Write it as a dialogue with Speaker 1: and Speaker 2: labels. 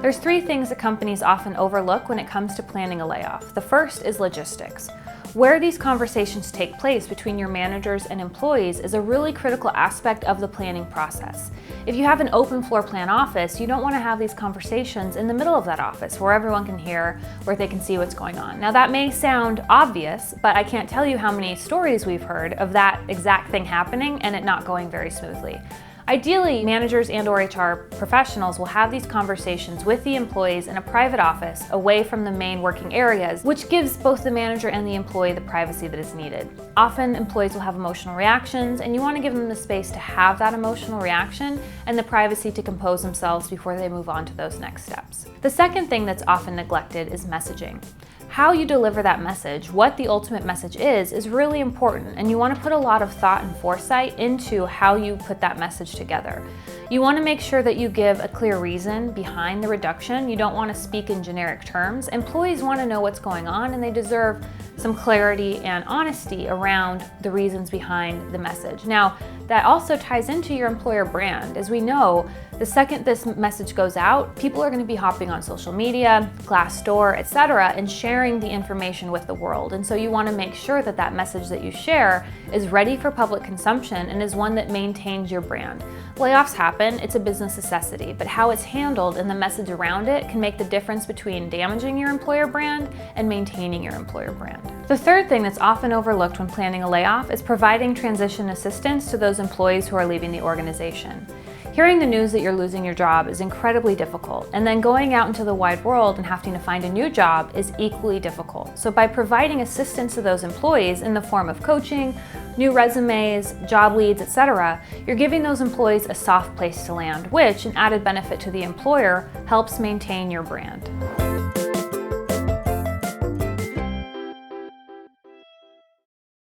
Speaker 1: There's three things that companies often overlook when it comes to planning a layoff. The first is logistics. Where these conversations take place between your managers and employees is a really critical aspect of the planning process. If you have an open floor plan office, you don't want to have these conversations in the middle of that office where everyone can hear, where they can see what's going on. Now that may sound obvious, but I can't tell you how many stories we've heard of that exact thing happening and it not going very smoothly. Ideally, managers and/or HR professionals will have these conversations with the employees in a private office away from the main working areas, which gives both the manager and the employee the privacy that is needed. Often, employees will have emotional reactions, and you want to give them the space to have that emotional reaction and the privacy to compose themselves before they move on to those next steps. The second thing that's often neglected is messaging. How you deliver that message, what the ultimate message is really important, and you want to put a lot of thought and foresight into how you put that message together. You want to make sure that you give a clear reason behind the reduction. You don't want to speak in generic terms. Employees want to know what's going on, and they deserve some clarity and honesty around the reasons behind the message. Now, that also ties into your employer brand. As we know, the second this message goes out, people are going to be hopping on social media, Glassdoor, etc., and sharing the information with the world. And so you want to make sure that that message that you share is ready for public consumption and is one that maintains your brand. Layoffs happen, it's a business necessity, but how it's handled and the message around it can make the difference between damaging your employer brand and maintaining your employer brand. The third thing that's often overlooked when planning a layoff is providing transition assistance to those employees who are leaving the organization. Hearing the news that you're losing your job is incredibly difficult, and then going out into the wide world and having to find a new job is equally difficult. So by providing assistance to those employees in the form of coaching, new resumes, job leads, etc., you're giving those employees a soft place to land, which, an added benefit to the employer, helps maintain your brand.